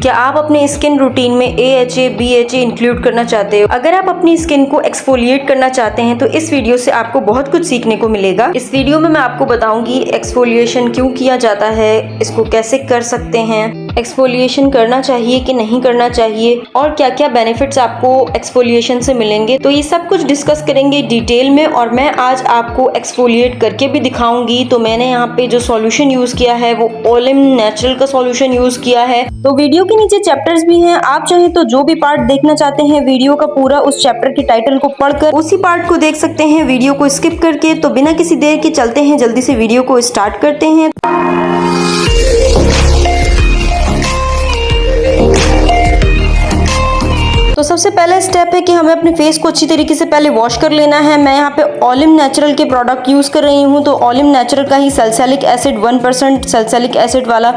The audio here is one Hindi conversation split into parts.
क्या आप अपने स्किन रूटीन में AHA, BHA इंक्लूड करना चाहते हो? अगर आप अपनी स्किन को एक्सफोलिएट करना चाहते हैं तो इस वीडियो से आपको बहुत कुछ सीखने को मिलेगा। इस वीडियो में मैं आपको बताऊंगी एक्सफोलिएशन क्यों किया जाता है, इसको कैसे कर सकते हैं, एक्सफोलिएशन करना चाहिए कि नहीं करना चाहिए और क्या क्या बेनिफिट्स आपको एक्सफोलिएशन से मिलेंगे। तो ये सब कुछ डिस्कस करेंगे डिटेल में और मैं आज आपको एक्सफोलिएट करके भी दिखाऊंगी। तो मैंने यहाँ पे जो सॉल्यूशन यूज किया है वो ओलिम नेचुरल का सॉल्यूशन यूज किया है। तो वीडियो के नीचे चैप्टर्स भी हैं, आप चाहे तो जो भी पार्ट देखना चाहते हैं वीडियो का पूरा उस चैप्टर के टाइटल को पढ़कर उसी पार्ट को देख सकते हैं वीडियो को स्किप करके। तो बिना किसी देर के चलते हैं, जल्दी से वीडियो को स्टार्ट करते हैं। तो सबसे पहले स्टेप है कि हमें अपने फेस को अच्छी तरीके से पहले वॉश कर लेना है। मैं यहाँ पे ओलिम नेचुरल के प्रोडक्ट यूज कर रही हूँ, तो ओलिम नेचुरल का ही सैलिसिलिक एसिड 1% सैलिसिलिक एसिड वाला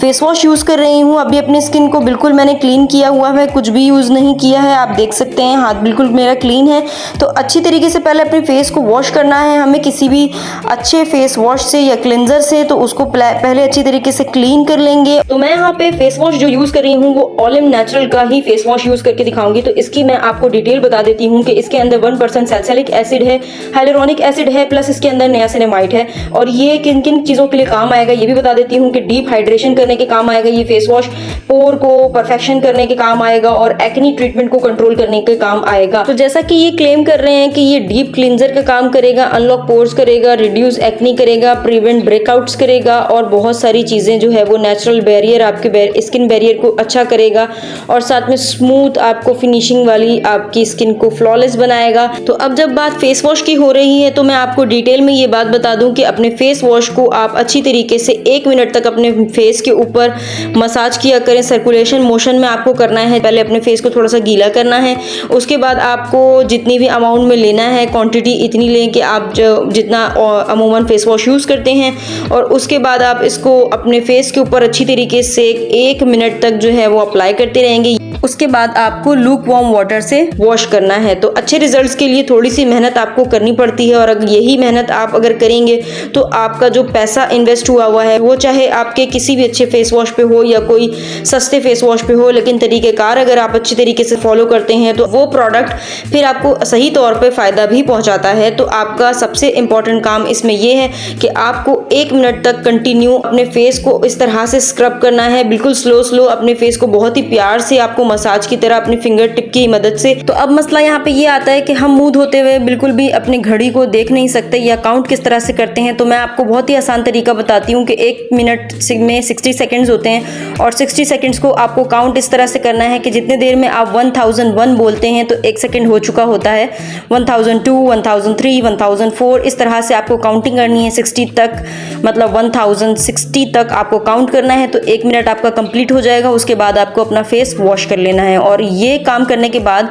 फेस वॉश यूज कर रही हूँ। अभी अपनी स्किन को बिल्कुल मैंने क्लीन किया हुआ है, कुछ भी यूज नहीं किया है, आप देख सकते हैं हाथ बिल्कुल मेरा क्लीन है। तो अच्छी तरीके से पहले अपने फेस को वॉश करना है हमें किसी भी अच्छे फेस वॉश से या क्लिनजर से। तो उसको पहले अच्छी तरीके से क्लीन कर लेंगे। तो मैं यहाँ पे फेस वॉश जो यूज कर रही हूँ वो ओलिम नेचुरल का ही फेस वॉश यूज करके दिखाऊंगी। तो इसकी मैं आपको डिटेल बता देती हूँ कि इसके अंदर 1% सैलिसिलिक एसिड है, हाइलुरोनिक एसिड है, प्लस इसके अंदर नियासिनामाइड है। और ये किन किन चीजों के लिए काम आएगा ये भी बता देती हूँ कि डीप हाइड्रेशन करने के काम आएगा ये फेस वॉश, पोर को परफेक्शन करने के काम आएगा और एक्नी ट्रीटमेंट को कंट्रोल करने के काम आएगा। तो जैसा कि ये क्लेम कर रहे हैं कि ये डीप क्लींजर का काम करेगा, अनलॉक पोर्स करेगा, रिड्यूस एक्नी करेगा, प्रिवेंट ब्रेकआउट्स करेगा और बहुत सारी चीजें जो है वो नेचुरल बैरियर आपके स्किन बैरियर को अच्छा करेगा और साथ में स्मूथ आपको फिनिशिंग वाली आपकी स्किन को फ्लॉलेस बनाएगा। तो अब जब बात फेस वॉश की हो रही है तो मैं आपको डिटेल में ये बात बता दूं कि अपने फेस वॉश को आप अच्छी तरीके से 1 मिनट तक अपने फेस के ऊपर मसाज किया करें। सर्कुलेशन मोशन में आपको करना है, पहले अपने फेस को थोड़ा सा गीला करना है, उसके बाद आपको जितनी भी अमाउंट में लेना है क्वांटिटी इतनी लें कि आप जितना अमूमन फेस वॉश यूज करते हैं और उसके बाद आप इसको अपने फेस के ऊपर अच्छी तरीके से 1 मिनट तक जो है वो अप्लाई करते रहेंगे। उसके बाद आपको लूक वार्म वाटर से वॉश करना है। तो अच्छे रिजल्ट्स के लिए थोड़ी सी मेहनत आपको करनी पड़ती है और अगर यही मेहनत आप अगर करेंगे तो आपका जो पैसा इन्वेस्ट हुआ है वो चाहे आपके किसी भी अच्छे फेस वॉश पे हो या कोई सस्ते फेस वॉश पे हो, लेकिन तरीकेकार अगर आप अच्छी तरीके से फॉलो करते हैं तो वो प्रोडक्ट फिर आपको सही तौर पे फायदा भी पहुंचाता है। तो आपका सबसे इंपॉर्टेंट काम इसमें यह है कि आपको 1 मिनट तक कंटिन्यू अपने फेस को इस तरह से स्क्रब करना है, बिल्कुल स्लो अपने फेस को बहुत ही प्यार से आपको मसाज की तरह अपनी फिंगर टिप की मदद से। तो अब मसला यहाँ पे ये आता है कि हम मुंह धोते हुए बिल्कुल भी अपनी घड़ी को देख नहीं सकते या काउंट किस तरह से करते हैं। तो मैं आपको बहुत ही आसान तरीका बताती हूँ कि 1 मिनट में 60 सेकंड्स होते हैं और 60 सेकंड्स को आपको काउंट इस तरह से करना है कि जितने देर में आप 1001 बोलते हैं तो 1 सेकंड हो चुका होता है, 1002, 1003, 1004 इस तरह से आपको काउंटिंग करनी है 60 तक, मतलब 1060 तक आपको काउंट करना है। तो 1 मिनट आपका कंप्लीट हो जाएगा। उसके बाद आपको अपना फेस वॉश कर लेना है और ये काम करने के बाद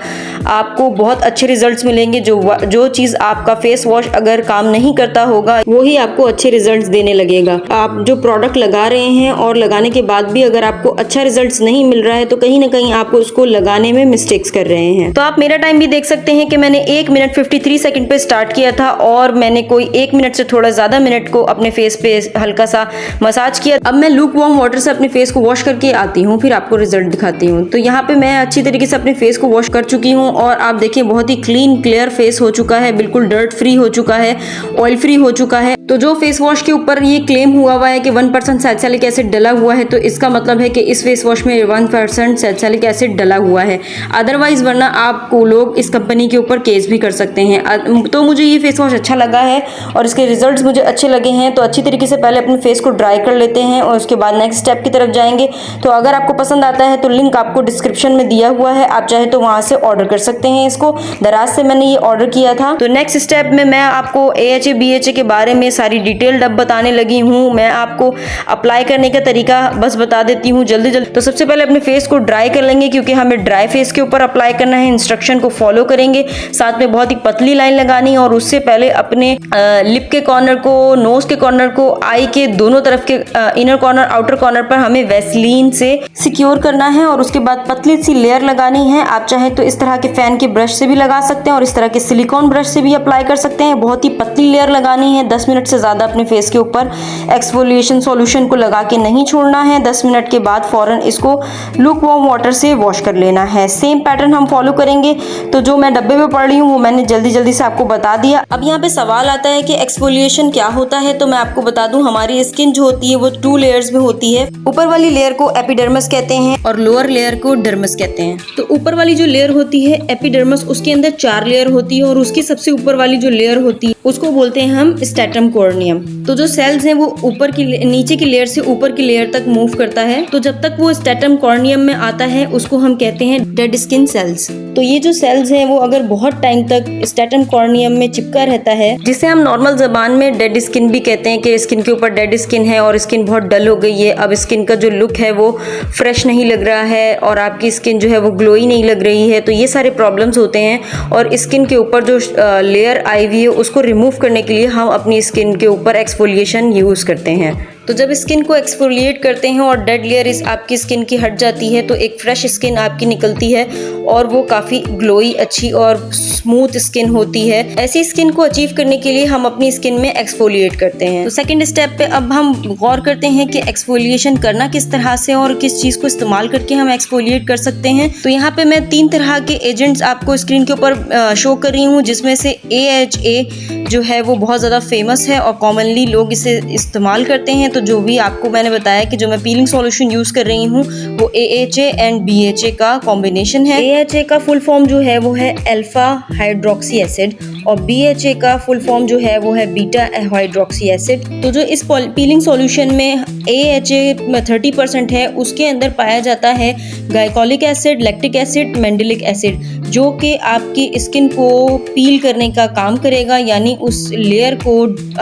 आपको बहुत अच्छे रिजल्ट्स मिलेंगे। जो चीज आपका फेस वॉश अगर काम नहीं करता होगा वो ही आपको अच्छे रिजल्ट्स देने लगेगा। आप जो प्रोडक्ट लगा रहे हैं और लगाने के बाद भी अगर आपको अच्छा रिजल्ट्स नहीं मिल रहा है तो कहीं ना कहीं आप उसको लगाने में मिस्टेक्स कर रहे हैं। तो आप मेरा टाइम भी देख सकते हैं कि मैंने 1 मिनट 53 सेकंड पे स्टार्ट किया था और मैंने कोई 1 मिनट से थोड़ा ज्यादा मिनट को अपने फेस पे हल्का सा मसाज किया। अब मैं लूक वार्म वाटर से अपने फेस को वॉश करके आती हूँ, फिर आपको रिजल्ट दिखाती हूँ। तो यहाँ पे मैं अच्छी तरीके से अपने फेस को वॉश कर चुकी हूँ और आप देखिए बहुत ही क्लीन क्लियर फेस हो चुका है, बिल्कुल डर्ट फ्री हो चुका है, ऑयल फ्री हो चुका है। तो जो फेस वॉश के ऊपर ये क्लेम हुआ है कि 1% सैलिसिलिक एसिड डला हुआ है तो इसका मतलब है कि इस फेस वॉश में 1% सैलिसिलिक एसिड डला हुआ है। अदरवाइज वरना आपको लोग इस कंपनी के ऊपर केस भी कर सकते हैं। तो मुझे ये फेस वॉश अच्छा लगा है और इसके रिजल्ट्स मुझे अच्छे लगे हैं। तो अच्छी तरीके से पहले अपने फेस को ड्राई कर लेते हैं और उसके बाद नेक्स्ट स्टेप की तरफ जाएंगे। तो अगर आपको पसंद आता है तो लिंक आपको डिस्क्रिप्शन में दिया हुआ है, आप चाहे तो वहां से ऑर्डर कर सकते हैं। इसको दराज से मैंने ये ऑर्डर किया था। तो नेक्स्ट स्टेप में मैं आपको AHA BHA के बारे में सारी डिटेल्ड अब बताने लगी हूँ। मैं आपको अप्लाई करने का तरीका बस बता देती हूँ जल्दी। तो सबसे पहले अपने फेस को ड्राई कर लेंगे क्योंकि हमें ड्राई फेस के ऊपर अप्लाई करना है। इंस्ट्रक्शन को फॉलो करेंगे, साथ में बहुत ही पतली लाइन लगानी और उससे पहले अपने लिप के कॉर्नर को, नोज के कॉर्नर को, आई के दोनों तरफ के इनर कॉर्नर आउटर कॉर्नर पर हमें वैसलीन से सिक्योर करना है और उसके बाद पतली सी लेयर लगानी है। आप चाहे तो इस तरह के फैन के ब्रश से भी लगा सकते हैं और इस तरह के सिलिकॉन ब्रश से भी अप्लाई कर सकते हैं। बहुत ही पतली लेयर लगानी है, 10 मिनट से ज़्यादा अपने फेस के ऊपर एक्सफोलिएशन सॉल्यूशन को लगा के नहीं छोड़ना है। 10 मिनट के बाद फ़ौरन इसको लुक वार्म वाटर से वॉश कर लेना है। सेम पैटर्न हम फॉलो करेंगे। तो जो मैं डब्बे में पढ़ रही हूँ वो मैंने जल्दी से आपको बता दिया। अब यहाँ पे सवाल आता है कि एक्सफोलिएशन क्या होता है, तो मैं आपको बता दूं हमारी स्किन जो होती है वो 2 लेयर्स में होती है। ऊपर वाली लेयर को एपिडर्मिस कहते हैं और लोअर लेयर को डर्मिस कहते हैं। तो ऊपर वाली जो लेयर होती है एपिडर्मिस, उसके अंदर 4 लेयर होती है और उसकी सबसे ऊपर वाली जो लेयर होती है उसको बोलते हैं हम स्ट्रैटम कॉर्नियम। तो जो सेल्स हैं वो ऊपर की नीचे की लेयर से ऊपर की लेयर तक मूव करता है। तो जब तक वो स्ट्रैटम कॉर्नियम में आता है उसको हम कहते हैं डेड स्किन सेल्स। तो ये जो सेल्स हैं वो अगर बहुत टाइम तक स्ट्रैटम कॉर्नियम में चिपका रहता है, जिसे हम नॉर्मल जबान में डेड स्किन भी कहते हैं कि स्किन के ऊपर डेड स्किन है और स्किन बहुत डल हो गई है, अब स्किन का जो लुक है वो फ्रेश नहीं लग रहा है और आपकी स्किन जो है वो ग्लोई नहीं लग रही है, तो ये सारे प्रॉब्लम्स होते हैं। और स्किन के ऊपर जो लेयर आई हुई है उसको रिमूव करने के लिए हम अपनी स्किन के ऊपर एक्सफोलिएशन यूज़ करते हैं। तो जब स्किन को एक्सफोलिएट करते हैं और डेड लेयर आपकी स्किन की हट जाती है तो एक फ्रेश स्किन आपकी निकलती है और वो काफ़ी ग्लोई, अच्छी और स्मूथ स्किन होती है। ऐसी स्किन को अचीव करने के लिए हम अपनी स्किन में एक्सफोलिएट करते हैं। तो सेकंड स्टेप पे अब हम गौर करते हैं कि एक्सफोलिएशन करना किस तरह से और किस चीज़ को इस्तेमाल करके हम एक्सफोलिएट कर सकते हैं। तो यहाँ पे मैं 3 तरह के एजेंट्स आपको स्क्रीन के ऊपर शो कर रही हूँ, जिसमें से AHA जो है वो बहुत ज़्यादा फेमस है और कॉमनली लोग इसे इस्तेमाल करते हैं। तो जो भी आपको मैंने बताया कि जो मैं पीलिंग सॉल्यूशन यूज़ कर रही हूँ वो AHA एंड BHA का कॉम्बिनेशन है। AHA का फुल फॉर्म जो है वो है अल्फा हाइड्रोक्सी एसिड और BHA का फुल फॉर्म जो है वो है बीटा हाइड्रोक्सी एसिड। तो जो इस पीलिंग सॉल्यूशन में AHA 30% है उसके अंदर पाया जाता है glycolic acid, lactic acid, mandelic acid, जो कि आपकी स्किन को पील करने का काम करेगा, यानी उस लेयर को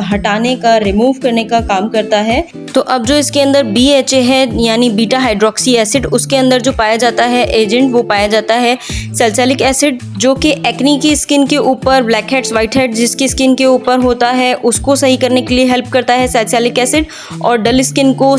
हटाने का, रिमूव करने का काम करता है। तो अब जो इसके अंदर BHA है यानी बीटा हाइड्रोक्सी एसिड, उसके अंदर जो पाया जाता है एजेंट वो पाया जाता है सैलिसिलिक एसिड, जो कि एक्नी की स्किन के ऊपर, ब्लैक हेड्स, व्हाइट हेड्स जिसकी स्किन के ऊपर होता है उसको सही करने के लिए हेल्प करता है सैलिसिलिक एसिड, और डल स्किन को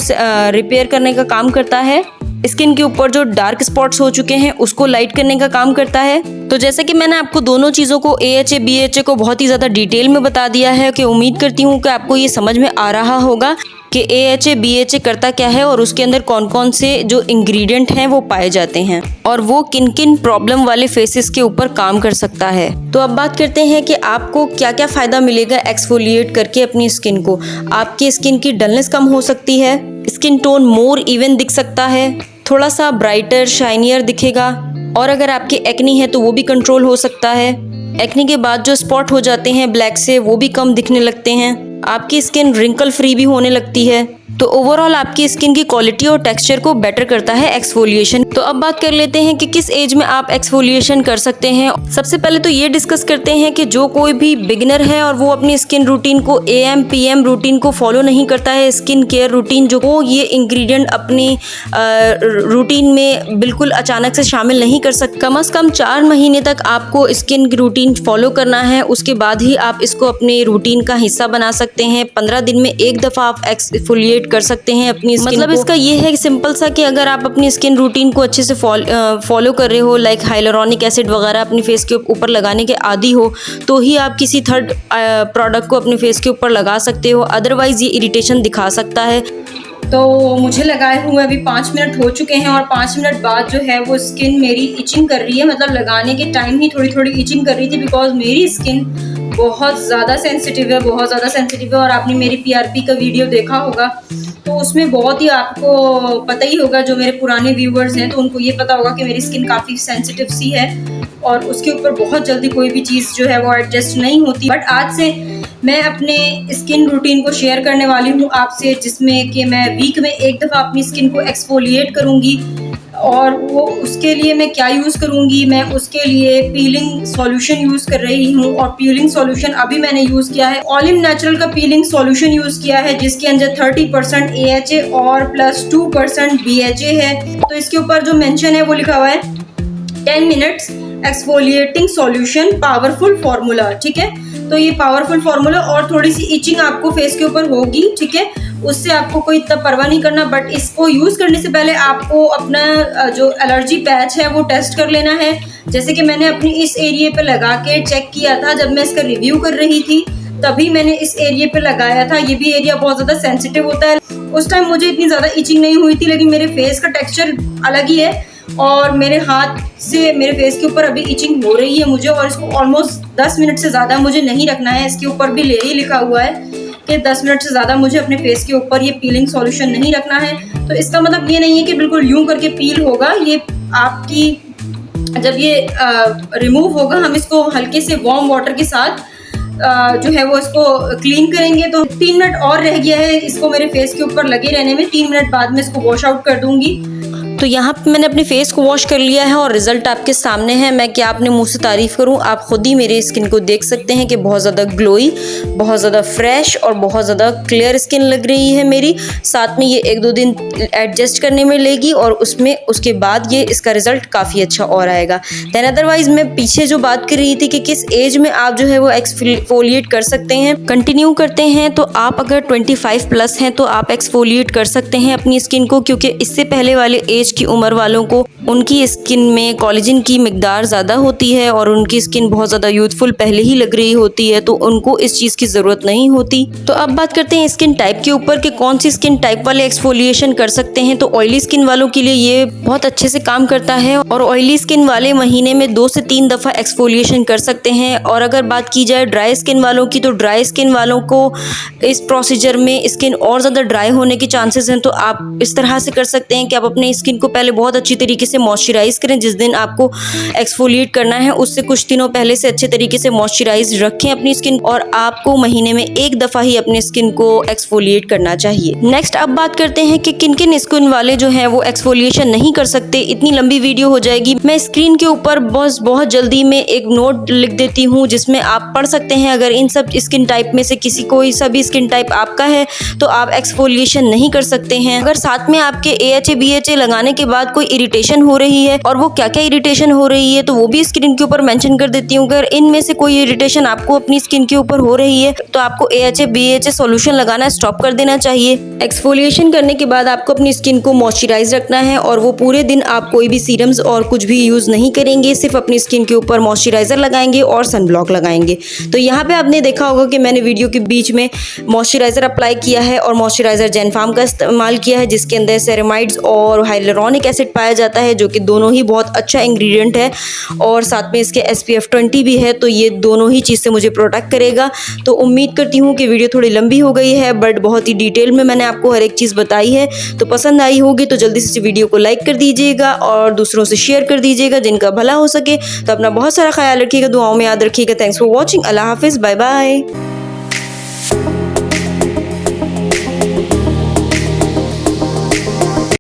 रिपेयर करने का काम करता है। स्किन के ऊपर जो डार्क स्पॉट्स हो चुके हैं उसको लाइट करने का काम करता है। तो जैसे कि मैंने आपको दोनों चीज़ों को AHA BHA को बहुत ही ज़्यादा डिटेल में बता दिया है कि उम्मीद करती हूँ कि आपको ये समझ में आ रहा होगा कि AHA BHA करता क्या है और उसके अंदर कौन कौन से जो इंग्रेडिएंट हैं वो पाए जाते हैं और वो किन किन प्रॉब्लम वाले फेसेस के ऊपर काम कर सकता है। तो अब बात करते हैं कि आपको क्या क्या फ़ायदा मिलेगा एक्सफोलिएट करके अपनी स्किन को। आपकी स्किन की डलनेस कम हो सकती है, स्किन टोन मोर इवन दिख सकता है, थोड़ा सा ब्राइटर शाइनियर दिखेगा, और अगर आपकी एक्नी है तो वो भी कंट्रोल हो सकता है। एक्नी के बाद जो स्पॉट हो जाते हैं ब्लैक से वो भी कम दिखने लगते हैं। आपकी स्किन रिंकल फ्री भी होने लगती है। तो ओवरऑल आपकी स्किन की क्वालिटी और टेक्सचर को बेटर करता है एक्सफोलिएशन। तो अब बात कर लेते हैं कि किस एज में आप एक्सफोलिएशन कर सकते हैं। सबसे पहले तो ये डिस्कस करते हैं कि जो कोई भी बिगिनर है और वो अपनी स्किन रूटीन को AM PM रूटीन को फॉलो नहीं करता है, स्किन केयर रूटीन जो वो ये इंग्रेडिएंट अपनी रूटीन में बिल्कुल अचानक से शामिल नहीं कर सकता। कम से कम 4 महीने तक आपको स्किन रूटीन फॉलो करना है, उसके बाद ही आप इसको अपने रूटीन का हिस्सा बना सकते हैं। 15 दिन में एक दफ़ा आप एक्सफोलिएट कर सकते हैं अपनी स्किन मतलब इसका ये है सिंपल सा कि अगर आप अपनी स्किन रूटीन को अच्छे से फॉलो कर रहे हो, लाइक हाइलुरोनिक एसिड वगैरह अपनी फेस के ऊपर लगाने के आदी हो, तो ही आप किसी थर्ड प्रोडक्ट को अपने फेस के ऊपर लगा सकते हो, अदरवाइज ये इरिटेशन दिखा सकता है। तो मुझे लगाए हुए अभी 5 मिनट हो चुके हैं और 5 मिनट बाद जो है वो स्किन मेरी इचिंग कर रही है, मतलब लगाने के टाइम ही थोड़ी थोड़ी इचिंग कर रही थी, बिकॉज मेरी स्किन बहुत ज़्यादा सेंसिटिव है, बहुत ज़्यादा सेंसिटिव है। और आपने मेरी PRP का वीडियो देखा होगा तो उसमें बहुत ही आपको पता ही होगा, जो मेरे पुराने व्यूवर्स हैं तो उनको ये पता होगा कि मेरी स्किन काफ़ी सेंसिटिव सी है और उसके ऊपर बहुत जल्दी कोई भी चीज़ जो है वो एडजस्ट नहीं होती। बट आज से मैं अपने स्किन रूटीन को शेयर करने वाली हूँ आपसे, जिसमें कि मैं वीक में एक दफ़ा अपनी स्किन को एक्सफोलिएट करूँगी। और वो उसके लिए मैं क्या यूज़ करूँगी, मैं उसके लिए पीलिंग सॉल्यूशन यूज़ कर रही हूँ। और पीलिंग सॉल्यूशन अभी मैंने यूज़ किया है ऑलिम नेचुरल का पीलिंग सॉल्यूशन यूज़ किया है, जिसके अंदर 30% AHA और प्लस 2% BHA है। तो इसके ऊपर जो मेंशन है वो लिखा हुआ है 10 minutes exfoliating solution powerful formula, ठीक है। तो ये पावरफुल फार्मूला, और थोड़ी सी इचिंग आपको फेस के ऊपर होगी, ठीक है, उससे आपको कोई इतना परवाह नहीं करना। बट इसको यूज़ करने से पहले आपको अपना जो एलर्जी पैच है वो टेस्ट कर लेना है। जैसे कि मैंने अपनी इस एरिया पे लगा के चेक किया था जब मैं इसका रिव्यू कर रही थी, तभी मैंने इस एरिया पे लगाया था। ये भी एरिया बहुत ज़्यादा सेंसिटिव होता है। उस टाइम मुझे इतनी ज़्यादा इचिंग नहीं हुई थी, लेकिन मेरे फेस का टेक्सचर अलग ही है और मेरे हाथ से मेरे फेस के ऊपर अभी इचिंग हो रही है मुझे, और इसको ऑलमोस्ट 10 मिनट से ज़्यादा मुझे नहीं रखना है। इसके ऊपर भी यही लिखा हुआ है कि 10 मिनट से ज़्यादा मुझे अपने फेस के ऊपर ये पीलिंग सॉल्यूशन नहीं रखना है। तो इसका मतलब ये नहीं है कि बिल्कुल यूं करके पील होगा। ये आपकी जब ये रिमूव होगा, हम इसको हल्के से वार्म वाटर के साथ जो है वो इसको क्लीन करेंगे। तो 3 मिनट और रह गया है इसको मेरे फेस के ऊपर लगे रहने में। 3 मिनट बाद में इसको वॉश आउट कर दूंगी। तो यहाँ पे मैंने अपने फेस को वॉश कर लिया है और रिजल्ट आपके सामने है। मैं क्या अपने मुंह से तारीफ़ करूँ, आप खुद ही मेरे स्किन को देख सकते हैं कि बहुत ज़्यादा ग्लोई, बहुत ज़्यादा फ्रेश और बहुत ज़्यादा क्लियर स्किन लग रही है मेरी। साथ में ये 1-2 दिन एडजस्ट करने में लेगी और उसके बाद ये इसका रिज़ल्ट काफ़ी अच्छा और आएगा। दैन अदरवाइज़ मैं पीछे जो बात कर रही थी कि किस एज में आप जो है वो एक्सफोलिएट कर सकते हैं, कंटिन्यू करते हैं, तो आप अगर 25+ हैं तो आप एक्सफोलिएट कर सकते हैं अपनी स्किन को, क्योंकि इससे पहले वाले एज की उम्र वालों को उनकी स्किन में कोलेजन की मिकदार ज़्यादा होती है और उनकी स्किन बहुत ज़्यादा यूथफुल पहले ही लग रही होती है, तो उनको इस चीज़ की ज़रूरत नहीं होती। तो अब बात करते हैं स्किन टाइप के ऊपर कि कौन सी स्किन टाइप वाले एक्सफोलिएशन कर सकते हैं। तो ऑयली स्किन वालों के लिए ये बहुत अच्छे से काम करता है और ऑयली स्किन वाले महीने में 2 से 3 दफ़ा एक्सफोलिएशन कर सकते हैं। और अगर बात की जाए ड्राई स्किन वालों की, तो ड्राई स्किन वालों को इस प्रोसीजर में स्किन और ज़्यादा ड्राई होने के चांसेस हैं। तो आप इस तरह से कर सकते हैं कि आप अपने स्किन को पहले बहुत अच्छी तरीके से मॉइस्चराइज करें। जिस दिन आपको एक्सफोलिएट करना है उससे कुछ दिनों पहले से अच्छे तरीके से मॉइस्चराइज रखें अपनी स्किन, और आपको महीने में 1 दफ़ा ही अपने स्किन को एक्सफोलिएट करना चाहिए। नेक्स्ट अब बात करते हैं कि किन किन स्किन वाले जो हैं वो एक्सफोलिएशन नहीं कर सकते। इतनी लंबी वीडियो हो जाएगी, मैं स्क्रीन के ऊपर बहुत जल्दी में एक नोट लिख देती हूँ जिसमें आप पढ़ सकते हैं। अगर इन सब स्किन टाइप में से किसी कोई सभी स्किन टाइप आपका है तो आप एक्सफोलिएशन नहीं कर सकते हैं। अगर साथ में आपके AHA BHA लगाने के बाद कोई इरिटेशन हो रही है, और वो क्या क्या इरिटेशन हो रही है तो वो भी स्किन के ऊपर मेंशन कर देती हूँ। अगर इनमें से कोई इरिटेशन आपको अपनी स्किन के ऊपर हो रही है तो आपको AHA BHA सॉल्यूशन लगाना स्टॉप कर देना चाहिए। एक्सफोलिएशन करने के बाद आपको अपनी स्किन को मॉइस्चराइज रखना है और वो पूरे दिन आप कोई भी सीरम्स और कुछ भी यूज नहीं करेंगे, सिर्फ अपनी स्किन के ऊपर मॉइस्चराइजर लगाएंगे और सनब्लॉक लगाएंगे। तो यहाँ पे आपने देखा होगा कि मैंने वीडियो के बीच में मॉइस्चराइजर अप्लाई किया है और मॉइस्चराइजर जेनफार्म का इस्तेमाल किया है, जिसके अंदर सेरेमाइड्स और हाइलुरोनिक एसिड पाया जाता है, जो कि दोनों ही बहुत अच्छा इंग्रेडिएंट है, और साथ में इसके SPF 20 भी है। तो ये दोनों ही चीज़ से मुझे प्रोटेक्ट करेगा। तो उम्मीद करती हूँ कि वीडियो थोड़ी लंबी हो गई है, बट बहुत ही डिटेल में मैंने आपको हर एक चीज़ बताई है। तो पसंद आई होगी तो जल्दी से वीडियो को लाइक कर दीजिएगा और दूसरों से शेयर कर दीजिएगा जिनका भला हो सके। तो अपना बहुत सारा ख्याल रखिएगा, दुआओं में याद रखिएगा। Thanks for watching. अल्लाह हाफिज़, बाय बाय।